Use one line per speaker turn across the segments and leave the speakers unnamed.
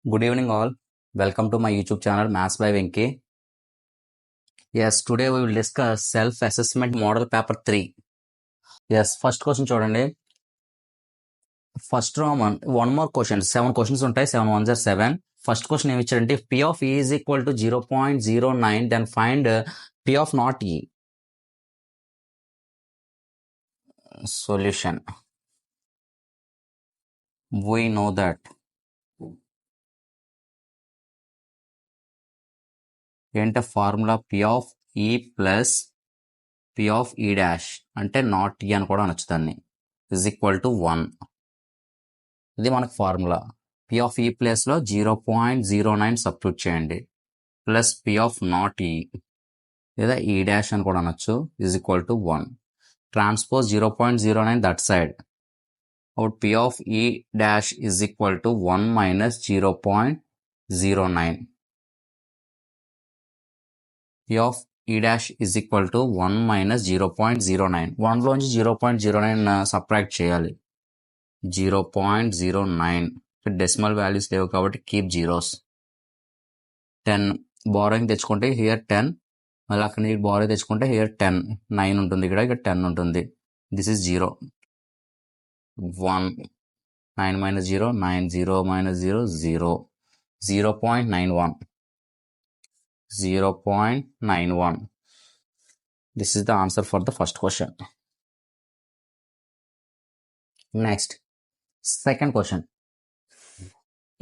Good evening, all. Welcome to my YouTube channel, Maths by Venki. Yes, today we will discuss self-assessment model paper 3. Yes, first question చూడండి. First row one more question. 7 questions ఉంటాయి. 7 ones are 7. First question ఏమి ఇచ్చారంటే P of E is equal to 0.09, then find P of not E. Solution. We know that ఏంటంటే formula P of E plus P of E dash అంటే not E అని కూడా అనొచ్చు దాన్ని is equal to 1. ఇది మనకు ఫార్ములా P of E ప్లేస్లో 0.09 substitute చేయండి plus P of not E లేదా E డాష్ అని కూడా అనొచ్చు is equal to 1. Transpose 0.09 that side అప్పుడు P of E dash is equal to 1 minus 0.09. P of E dash is equal to 1 minus 0.09. 1లోంచి 0.09 subtract చేయాలి. 0.09 decimal values లేవు కాబట్టి keep zeros. 10 borrowing తెచ్చుకుంటే here 10, మళ్ళీ అక్కడ నుంచి బారో తెచ్చుకుంటే హియర్ 10, 9 ఉంటుంది, ఇక్కడ 10 ఉంటుంది. This is 0, 1, 9 minus 0, 9, 0 minus 0, 0, 0.91, 0.91. This is the answer for the first question. Next, second question.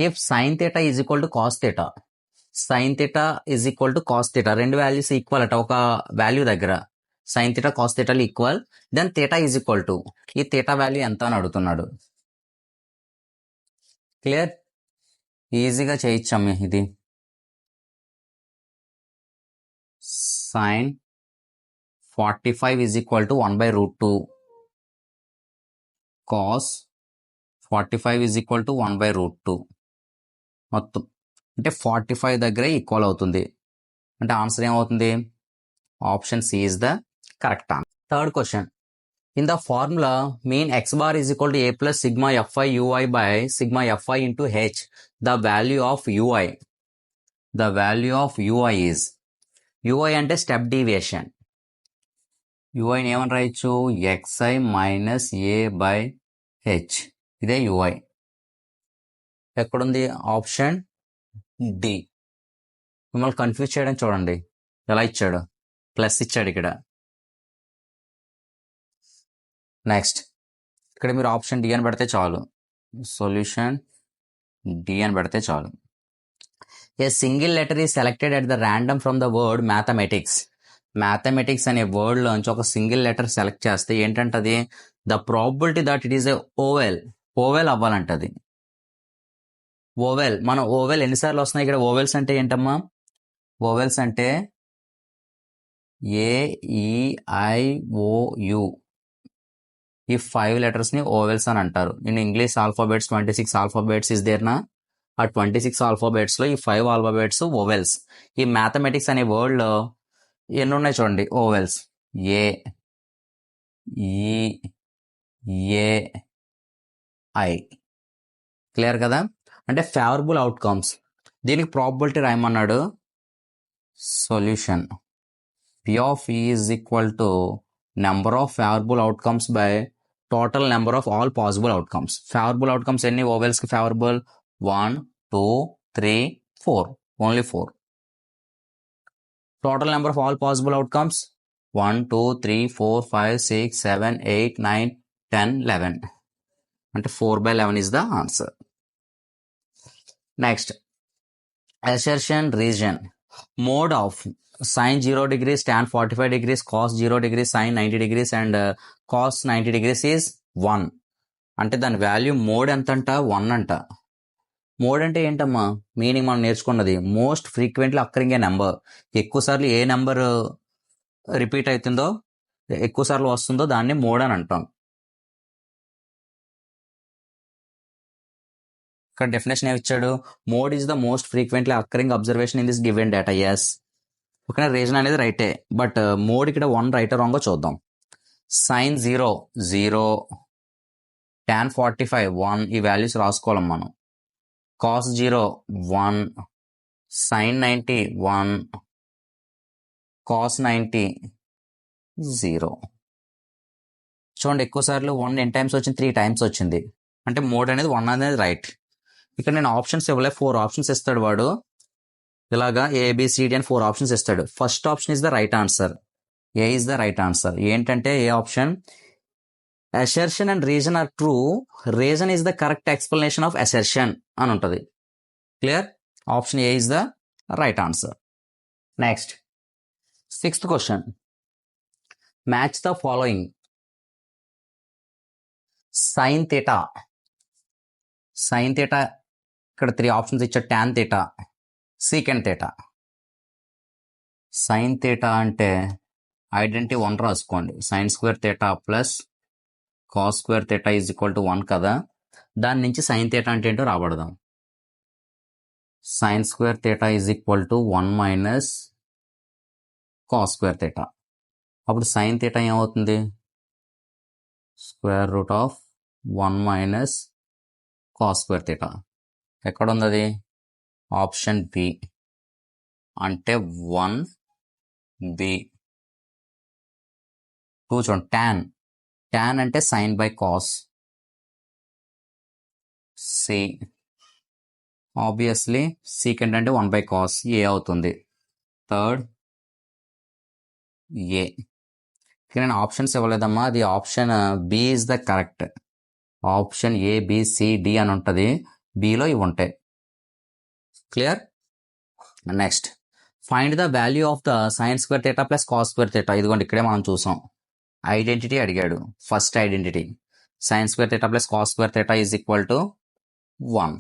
If sin theta is equal to cos theta, sin theta is equal to cos theta, రెండు values equal అట ఒక value దగ్గర sin theta cos theta equal, then theta is equal to ఈ theta value ఎంత అని అడుగుతున్నాడు. Clear, ఈజీగా చేయించాం ఇది. sin 45 is equal to 1 by root 2, cos 45 is equal to 1 by root 2. మొత్తం అంటే 45 దగ్గర ఈక్వల్ అవుతుంది. అంటే ఆన్సర్ ఏమవుతుంది? Option C is the correct answer. Third question. In the formula mean x bar is equal to a plus sigma fi ui by sigma fi into h, the value of ui is, ui అంటే step deviation. ui ని ఏమని రాయొచ్చు? xi minus a by h, ఇదే ui. ఎక్కడుంది? Option D. మిమ్మల్ని confuse చేయడం చూడండి ఎలా ఇచ్చాడు, ప్లస్ ఇచ్చాడు ఇక్కడ. నెక్స్ట్ ఇక్కడ మీరు ఆప్షన్ డి అని పెడితే చాలు, సొల్యూషన్ డి అని పెడితే చాలు. A single letter is selected at the random from the word mathematics. Mathematics అనే వర్డ్ లోంచి ఒక సింగిల్ లెటర్ సెలెక్ట్ చేస్తే ఏంటంటది? The probability that it is a vowel అవ్వాలంటది. ఓవెల్, మనం ఓవెల్ ఎన్నిసార్లు వస్తున్నాయి ఇక్కడ? ఓవెల్స్ అంటే ఏంటమ్మా? ఓవెల్స్ అంటే AEIOU, ఈ 5 లెటర్స్ ని ఓవెల్స్ అని అంటారు. In English alphabets 26 alphabets is there నా, ఆ 26 ఆల్ఫాబెట్స్ లో ఈ 5 ఆల్ఫాబెట్స్ ఓవెల్స్. ఈ మ్యాథమెటిక్స్ అనే వర్డ్ లో ఎన్ని ఉన్నాయి చూడండి ఓవెల్స్. AEAI. క్లియర్ కదా? అంటే ఫేవరబుల్ అవుట్కమ్స్. దీనికి ప్రాబిలిటీ రాయమన్నాడు. Solution P of E is equal to number of favorable outcomes by total number of all possible outcomes. Favorable outcomes ఎన్ని ఓవెల్స్ కి favourable? 1, 2, 3, 4, only 4. Total number of all possible outcomes 1, 2, 3, 4, 5, 6, 7, 8, 9, 10, 11. అంటే 4/11 is the answer. Next, assertion region. Mode of sin 0 degrees, tan 45 degrees, cos 0 degrees, sin 90 degrees and cos 90 degrees is 1. అంటే దాని value mode ఎంత అంట? 1 అంట. Mode అంటే ఏంటమ్మా? Meaning మనం నేర్చుకున్నది మోస్ట్ ఫ్రీక్వెంట్లీ అక్కరింగ్ ఏ నెంబర్. ఎక్కువ సార్లు ఏ నెంబర్ రిపీట్ అవుతుందో, ఎక్కువ సార్లు వస్తుందో దాన్ని మోడ్ అని అంటాం. ఇక్కడ డెఫినేషన్ ఏమి ఇచ్చాడు? Mode is the most frequently occurring observation in this given data. Yes, ఓకేనా? రీజన్ అనేది రైటే, బట్ మోడ్ ఇక్కడ 1 రైట్ రాంగో చూద్దాం. sin 0, 0, tan 45, 1, ఈ వాల్యూస్ రాసుకోవాలి మనం. cos 0 1, sin 90 1, cos 90 0. చూడండి ఎక్కువ సార్లు 1 ఎన్ని టైమ్స్ వచ్చింది, 3 టైమ్స్ వచ్చింది, అంటే మోడ్ అనేది 1 అనేది రైట్. ఇక్కడ నేను ఆప్షన్స్ ఇవ్వలే, 4 ఆప్షన్స్ ఇస్తాడు వాడు, ఇలాగా ఏబిసిడి అని 4 ఆప్షన్స్ ఇస్తాడు. First option is the right answer, A is the right answer. ఏంటంటే A option, assertion and reason are true, reason is the correct explanation of assertion అని ఉంటుంది. Clear, option A is the right answer. Next 6th question, match the following. Sine theta, sine theta ఇక్కడ 3 options ఇచ్చాడు, tan theta, secant theta. Sine theta అంటే identity 1 రాసుకోండి, sine square theta plus cos square theta is equal to 1 కదా. దాని నుంచి sine theta అంటే ఏంటో రాబడదాం. Sine square theta is equal to 1 minus cos square theta. అప్పుడు సైన్ థీటా ఏమవుతుంది, square root of 1 minus cos square theta. ఎక్కడ ఉంది అది, ఆప్షన్ బి, అంటే 1b. 2 చూడండి, ట్యాన్, ట్యాన్ అంటే sine by cos, C obviously secant అంటే 1 బై కాస్, ఏ అవుతుంది. Third A. నేను ఆప్షన్స్ ఇవ్వలేదమ్మా, అది option B is the correct. Option A B C D అని ఉంటుంది, బిలో ఇవి ఉంటాయి. Clear. Next, find the value of the sine square theta plus cos square theta. ఇదిగోండి ఇక్కడే మనం చూసాం, ఐడెంటిటీ అడిగాడు. First identity sine square theta plus cos square theta is equal to 1.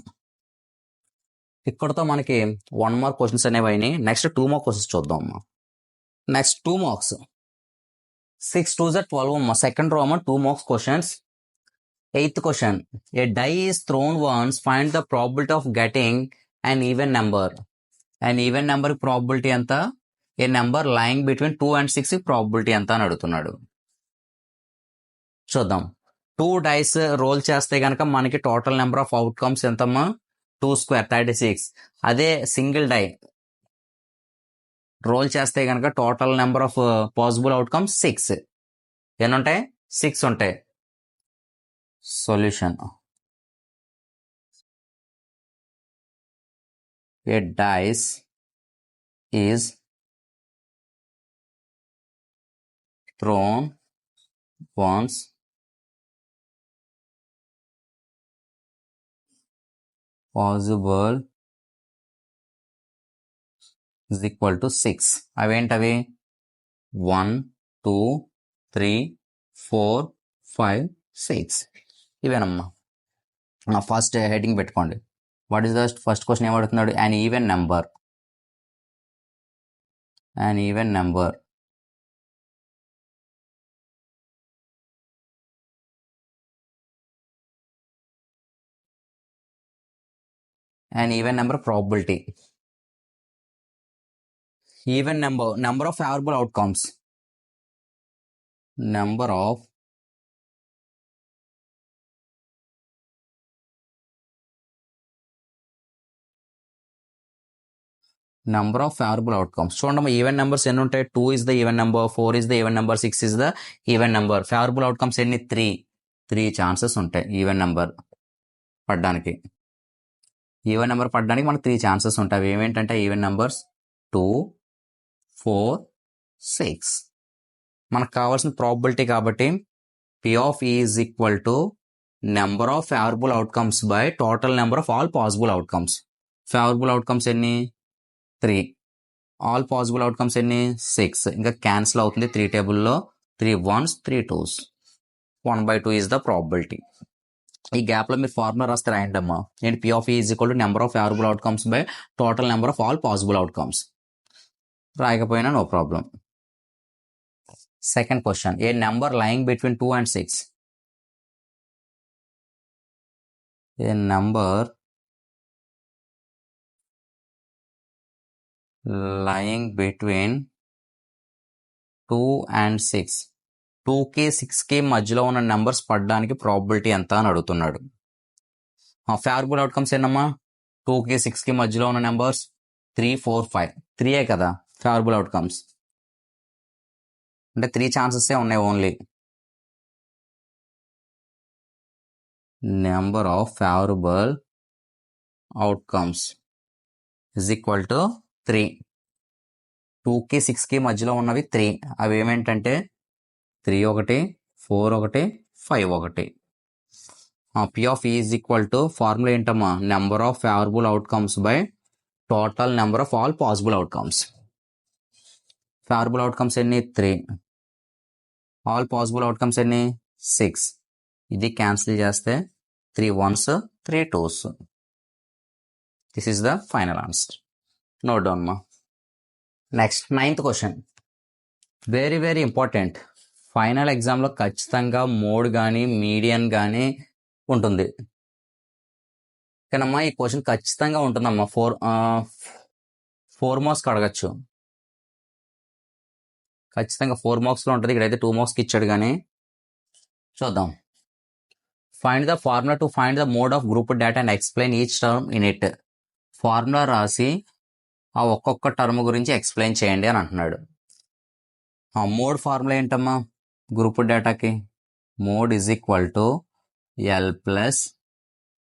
ఇక్కడతో మనకి 1 మార్క్ క్వశ్చన్స్ అనేవి అయినాయి. నెక్స్ట్ 2 మార్క్ క్వశ్చన్స్ చూద్దాం. Next 2 marks, 6 2s are 12. Second row 2 marks questions. 8th question, a die is thrown once, find the probability of getting an even number. And even number probability ఎంత, a number lying between 2 and 6 probability ఎంత అని అడుగుతున్నాడు. చూద్దాం. 2 dice role చేస్తే కనుక మనకి total number of outcomes ఎంతమ్మా, 2 square 36. అదే సింగిల్ డై రోల్ చేస్తే కనుక total number of possible outcomes 6. ఎన్ని ఉంటాయి, 6 ఉంటాయి. Solution, a dice is thrown once possible is equal to 6. అవేంటవి, 1 2 3 4 5 6. ఇవేనమ్మా. ఫస్ట్ హెడ్డింగ్ పెట్టుకోండి. What is the first question ఏమడుగుతున్నాడు, an even number. an even number an even number probability. Even number of favorable outcomes, number of favorable outcomes. చూడండి, even numbers ఎన్ని ఉంటాయి, 2 is the even number, 4 is the even number, 6 is the even number. favorable outcomes ఎన్ని, 3 chances ఉంటాయి even number పడ్డానికి. Even number పడ్డానికి మనకు 3 chances ఉంటాయి. ఏమేంటంటే even numbers 2 4 6. మనకు కావాల్సిన ప్రాబిలిటీ కాబట్టి P of E is equal to number of favorable outcomes by total number of all possible outcomes. favorable outcomes ఎన్ని, 3. all possible outcomes ఎన్ని, 6. ఇంకా క్యాన్సిల్ అవుతుంది 3 టేబుల్లో, 3 1s 3 2s. 1/2 is the probability. ఈ గ్యాప్లో మీరు ఫార్ములా రాస్తే రాయండి అమ్మా. ఏంటి, P of E is equal to number of favorable outcomes by total number of all possible outcomes. రాయకపోయినా no problem. Second question, a number lying between 2 and 6. A number lying between 2 and 6. 2కి 6కి మధ్యలో ఉన్న numbers పడడానికి probability ఎంత అని అడుగుతున్నాడు. Favourable outcomes ఏంటమ్మా, 2కి 6కి మధ్యలో ఉన్న నెంబర్స్ 3, 4, 5. 3 కదా ఫేవరబుల్ అవుట్కమ్స్. అంటే 3 ఛాన్సెస్ ఉన్నాయి only. Number of favourable outcomes is equal to 3. 2కి 6కి మధ్యలో ఉన్నవి 3. అవి ఏమేంటంటే 3 ఒకటి, 4 ఒకటి, 5 ఒకటి. P of E is equal to formula ఏంటమ్మా, number of favourable outcomes by total number of all possible outcomes. Favourable outcomes ఎన్ని? 3. ఆల్ పాసిబుల్ అవుట్కమ్స్ ఎన్ని? 6. ఇది క్యాన్సిల్ చేస్తే 3 1s 3 2s. This is the final answer. Note down మా. Next 9th question, very very important. Final ఎగ్జామ్లో ఖచ్చితంగా mode కానీ median కానీ ఉంటుంది. కానమ్మా ఈ క్వశ్చన్ ఖచ్చితంగా ఉంటుందమ్మా. 4 మార్క్స్కి అడగచ్చు. ఖచ్చితంగా 4 మార్క్స్లో ఉంటుంది. ఇక్కడైతే 2 మార్క్స్కి ఇచ్చాడు కానీ చూద్దాం. Find the formula to find the mode of group data and explain each term in it. Formula రాసి ఆ ఒక్కొక్క టర్మ్ గురించి ఎక్స్ప్లెయిన్ చేయండి అని అంటున్నాడు. ఆ మోడ్ ఫార్ములా ఏంటమ్మా గ్రూప్ డేటాకి? Mode is equal to L plus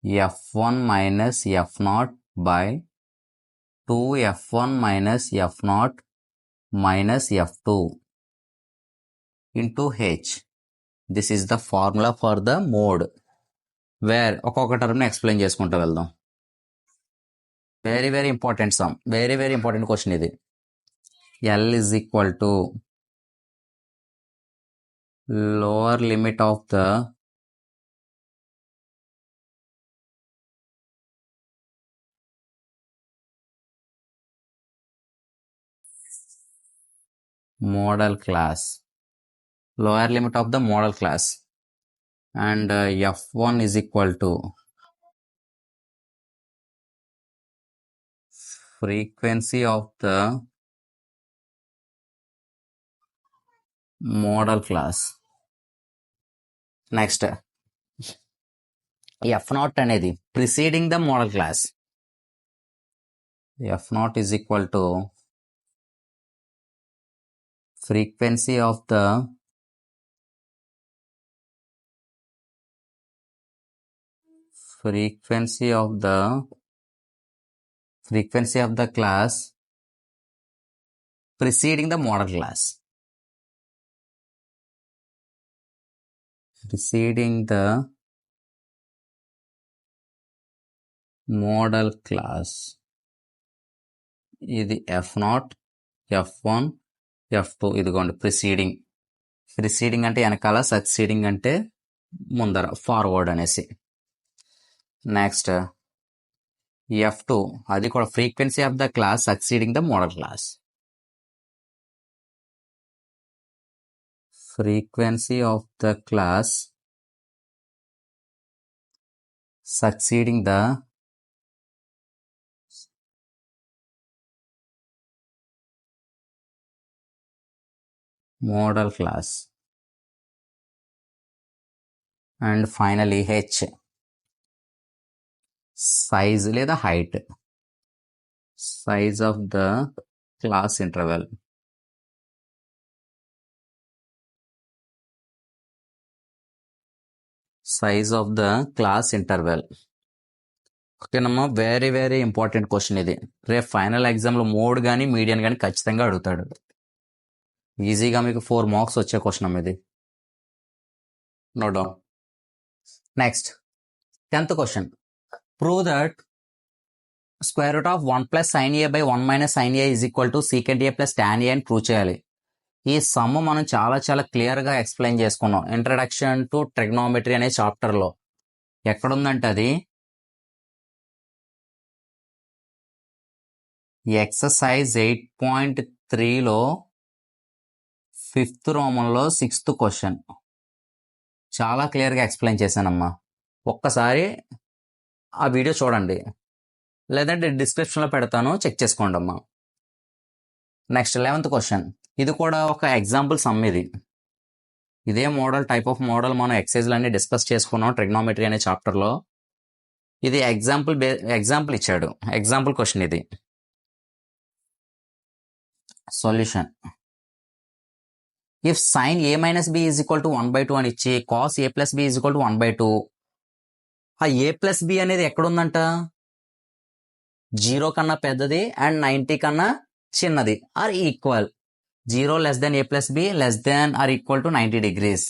F1 minus F0 by 2F1 minus F0 minus F2 into H. This is the formula for the mode. Where ఒక్కొక్క టర్మ్ని ఎక్స్ప్లెయిన్ చేసుకుంటూ వెళ్దాం. Very very important some, very very important question ఇది. L is equal to lower limit of the model class, lower limit of the model class, and F1 is equal to frequency of the model class. Next F0 అనేది preceding the modal class. F0 is equal to frequency of the class preceding the model class. Preceding the model class. ఇది F0, F1, F2. ఇదిగోండి preceding. Preceding అంటే వెనకాల, succeeding అంటే ముందర, forward అనేసి. Next F2 అది కూడా frequency of the class succeeding the modal class. Frequency of the class succeeding the model class. And finally H, size లేదా height, size of the class interval. Size of the class interval. ఓకేనమ్మా, very very important question ఇది. రేపు final ఎగ్జామ్లో mode కానీ median కానీ ఖచ్చితంగా అడుగుతాడు. ఈజీగా మీకు 4 మార్క్స్ వచ్చే క్వశ్చన్ అమ్మ ఇది. Note down. Next 10th question, prove that square root of 1 plus sine A by 1 minus sine A is equal to secant A plus tan A అని ప్రూవ్ చేయాలి. ఈ సమ్ మనం చాలా చాలా క్లియర్గా ఎక్స్ప్లెయిన్ చేసుకున్నాం ఇంట్రడక్షన్ టు ట్రిగ్నోమెట్రీ అనే చాప్టర్లో. ఎక్కడుందంటే అది ఎక్సర్సైజ్ 8.3లో 5th రోమన్లో 6th క్వశ్చన్. చాలా క్లియర్గా ఎక్స్ప్లెయిన్ చేశానమ్మా. ఒక్కసారి ఆ వీడియో చూడండి, లేదంటే డిస్క్రిప్షన్లో పెడతాను, చెక్ చేసుకోండి అమ్మా. నెక్స్ట్ 11th క్వశ్చన్, ఇది కూడా ఒక ఎగ్జాంపుల్ సమ్. ఇదే మోడల్, టైప్ ఆఫ్ మోడల్ మనం ఎక్సైజ్లన్నీ డిస్కస్ చేసుకున్నాం ట్రిగ్నోమెట్రీ అనే చాప్టర్లో. ఇది ఎగ్జాంపుల్ ఇచ్చాడు, ఎగ్జాంపుల్ క్వశ్చన్ ఇది. Solution. If sine a minus B is equal to 1/2 అని ఇచ్చి cos a plus B is equal to 1/2, ఆ a ప్లస్ బి అనేది ఎక్కడుందంట? 0 కన్నా పెద్దది అండ్ 90 కన్నా చిన్నది or equal. 0 less than a plus B less than or equal to 90 degrees.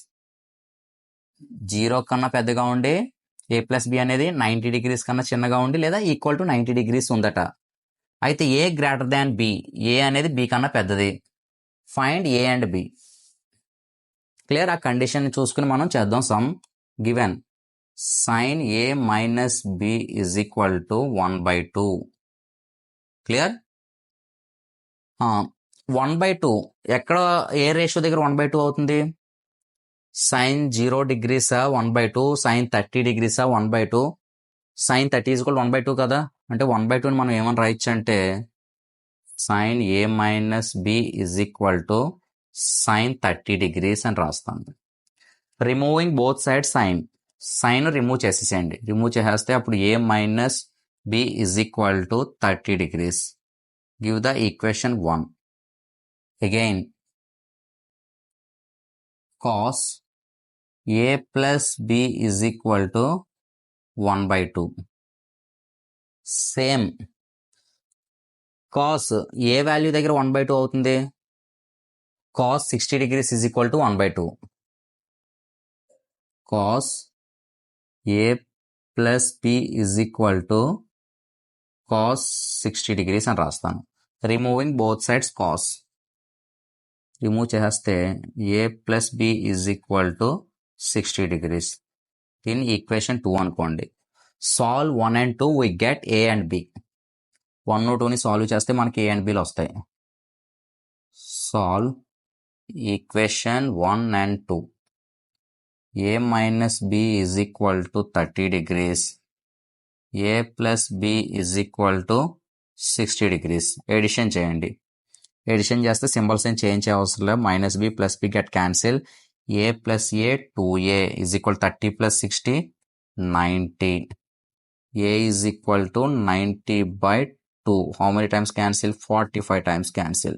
0 కన్నా పెద్దగా ఉండి a ప్లస్ బి అనేది 90 డిగ్రీస్ కన్నా చిన్నగా ఉండి లేదా ఈక్వల్ టు 90 డిగ్రీస్ ఉందట. అయితే ఏ గ్రేటర్ దాన్ బి, ఏ అనేది బి కన్నా పెద్దది. Find A and B. Clear? ఆ కండిషన్ చూసుకుని మనం చేద్దాం. Some given sine A minus B is equal to 1/2. Clear? 1/2 ఎక్కడ ఏ రేషియో దగ్గర 1/2 అవుతుంది? సైన్ 0 డిగ్రీసా 1/2, సైన్ 30 డిగ్రీసా 1/2, సైన్ 30 ఈజ్ ఈక్వల్ 1/2 కదా. అంటే 1/2 మనం ఏమని రాయొచ్చు అంటే sine A minus B is equal to sine 30 degrees అని రాస్తాను. Removing both side sine remove చేసేసేయండి. రిమూవ్ చేసేస్తే అప్పుడు A minus B is equal to 30 degrees. Give the equation 1. Again cos A plus B is equal to 1/2. Same cos A value దగ్గర 1/2 అవుతుంది? Cos 60 degrees is equal to 1/2. Cos A plus B is equal to cos 60 degrees అని రాస్తాను. Removing both sides cos. Remove చేస్తే A plus B is equal to 60 degrees. దీన్ని equation 2 అనుకోండి. Solve 1 and 2 we get A and B. 1, 2ని solve చేస్తే మనకి A and బిలు వస్తాయి. Solve equation 1 and 2. A minus B is equal to 30 degrees, A plus B is equal to 60 degrees. Addition చేయండి. Addition చేస్తే symbols ఏం change చేయవసరం లేదు. Minus B plus B get cancel. A plus A 2a is equal 30 plus 60 90. a is equal to 90/2. How many times cancel? 45 times cancel.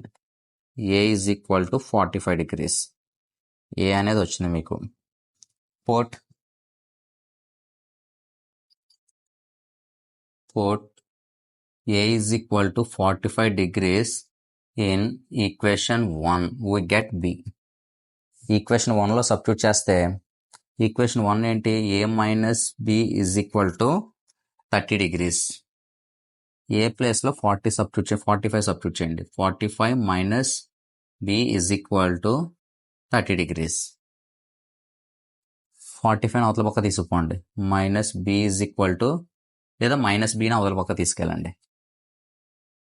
a is equal to 45 degrees. a అనేది వచ్చింది మీకు. Put a is equal to 45 degrees in equation 1. We get b. Equation 1లో substitute చేస్తే equation 1 ఏంటి? a minus b is equal to 30 degrees. A ప్లేస్లో 45 substitute చేయండి. 45 minus B is equal to 30 degrees. 45 అవతల పక్క తీసుకోండి. Minus B is equal to, లేదా minus బిని అవతల పక్క తీసుకెళ్ళండి.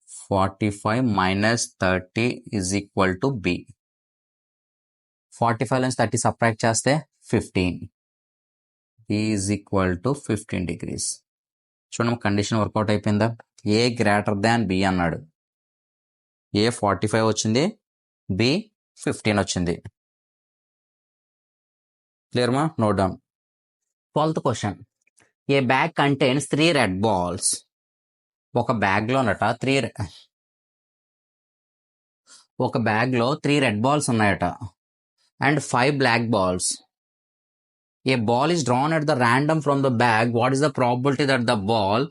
45 minus 30 is equal to B. 45 నుంచి 30 సబ్ట్రాక్ట్ చేస్తే 15. B is equal to 15 degrees. చూడండి, కండిషన్ వర్కౌట్ అయిపోయిందా? ఏ గ్రేటర్ దాన్ బి అన్నాడు. ఏ 45 వచ్చింది, బి 15 వచ్చింది. క్లియర్ మా? Note down. 12th question. A bag contains 3 red balls. ఒక బ్యాగ్లో 3 రెడ్ బాల్స్ ఉన్నాయట and 5 black balls. A ball is drawn at the random from the bag. What is the probability that the ball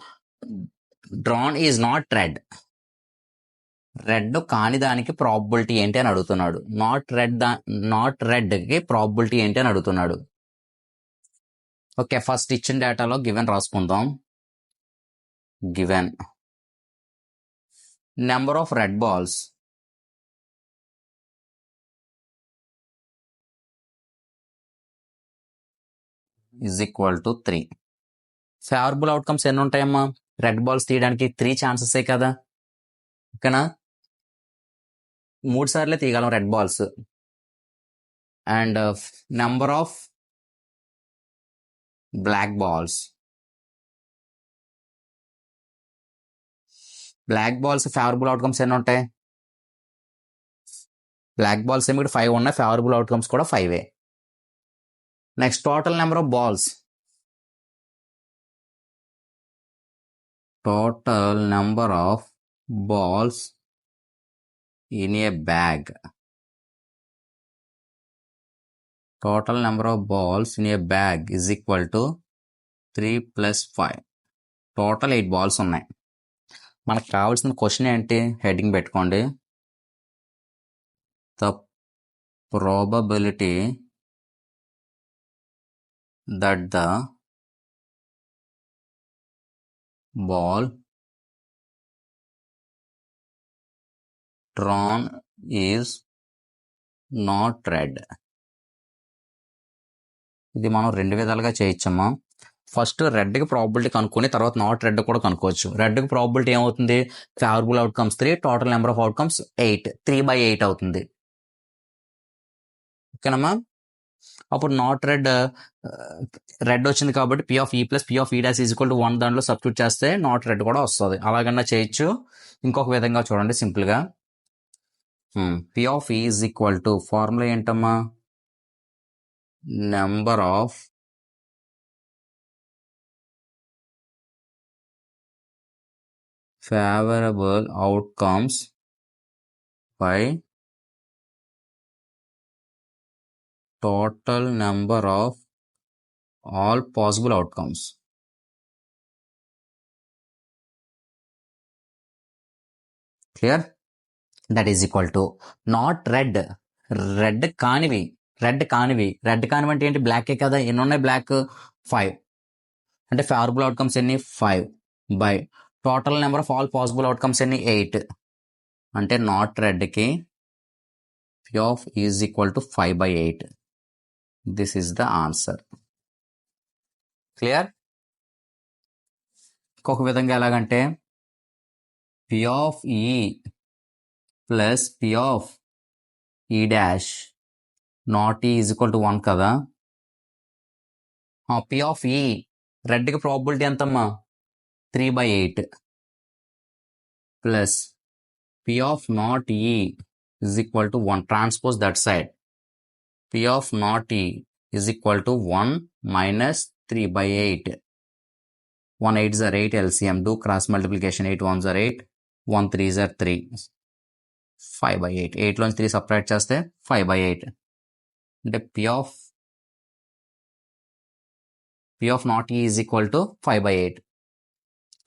drawn is not red? Red కాని దానికి probability ఏంటి అని అడుగుతున్నాడు. Not రెడ్కి probability ఏంటి అని అడుగుతున్నాడు. ఓకే, ఫస్ట్ ఇచ్చిన డేటాలో గివెన్ రాసుకుందాం. Given number of red balls is equal to 3. Favourable outcomes ఎన్ని ఉంటాయమ్మా? రెడ్ బాల్స్ తీయడానికి 3 ఛాన్సెసే కదా. ఓకేనా? 3 సార్లే తీయగలం red balls. And number of black balls favourable outcomes ఎన్ని ఉంటాయి? బ్లాక్ బాల్స్ ఏమి 5 ఉన్నాయి, ఫేవరబుల్ అవుట్కమ్స్ కూడా 5. Next total number of balls total number of balls in a bag. Total number of balls in a bag is equal to 3 plus 5. Total 8 balls ఉన్నాయి. మనకు కావాల్సిన question ఏంటి? Heading పెట్టుకోండి. The probability that the ball drawn is not red. ఇది మనం 2 విధాలుగా చేయొచ్చమ్మా. First రెడ్కి probability కనుక్కొని తర్వాత నాట్ రెడ్ కూడా కనుక్కోవచ్చు. రెడ్కి ప్రాబిలిటీ ఏమవుతుంది? Favourable outcomes 3, total number of outcomes 8, 3/8 అవుతుంది. ఓకేనమ్మా. అప్పుడు నాట్ రెడ్ వచ్చింది కాబట్టి P of E plus P of E dash is equal to 1 దాంట్లో సబ్స్టిట్యూట్ చేస్తే నాట్ రెడ్ కూడా వస్తుంది. అలాగన్నా చేయొచ్చు. ఇంకొక విధంగా చూడండి సింపుల్గా. P of E is equal to formula ఏంటమ్మా? నెంబర్ ఆఫ్ favorable outcomes by total number of all possible outcomes. Clear? That is equal to not red. Red కానివి అంటే ఏంటి? బ్లాకే కదా. ఎన్ని ఉన్నాయి బ్లాక్? 5. అంటే ఫేవరబుల్ అవుట్కమ్స్ ఎన్ని? 5 by total number of all possible outcomes ఎన్ని? 8. అంటే not రెడ్కి P of E is equal to 5/8. This is the answer. Clear? ఇంకొక విధంగా ఎలాగంటే P of E plus P of E dash not E is equal to 1 కదా. P of E రెడ్కి probability ఎంతమ్మా? 3/8 plus P of not E is equal to 1. Transpose that side. P of not E is equal to 1 minus 3/8. 1 8s are 8 LCM. Do cross multiplication. 8 1s are 8. 1 3s are 3. 5/8. 8 లోంచి 3 separate చేస్తే 5/8. అంటే P of not E is equal to 5/8.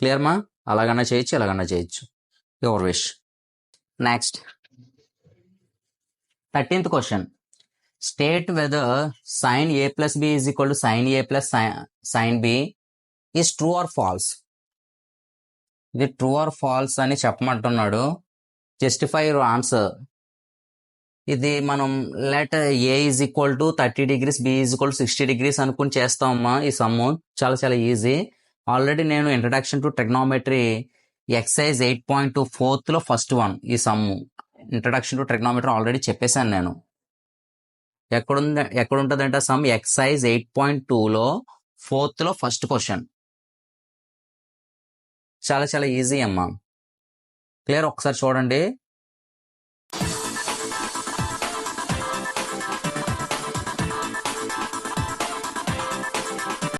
Clear మా? అలాగన్నా చేయొచ్చు, ఎలాగన్నా చేయొచ్చు. Your wish. Next 13th question. State whether sin A plus B is equal to sin A plus sin B is true or false. ఇది true or false అని చెప్పమంటున్నాడు. Justify your answer. ఇది మనం let A is equal to 30 degrees, B is equal to 60 degrees అనుకుని చేస్తామమ్మా. ఈ sum చాలా చాలా easy. Already నేను introduction to trigonometry exercise 8.2 4th first one ఈ sum. Introduction to trigonometry already చెప్పేశాను నేను. ఎక్కడుంటుందంటే సమ్ ఎక్సైజ్ 8.2లో 4th ఫస్ట్ క్వశ్చన్. చాలా చాలా ఈజీ అమ్మా. క్లియర్? ఒకసారి చూడండి.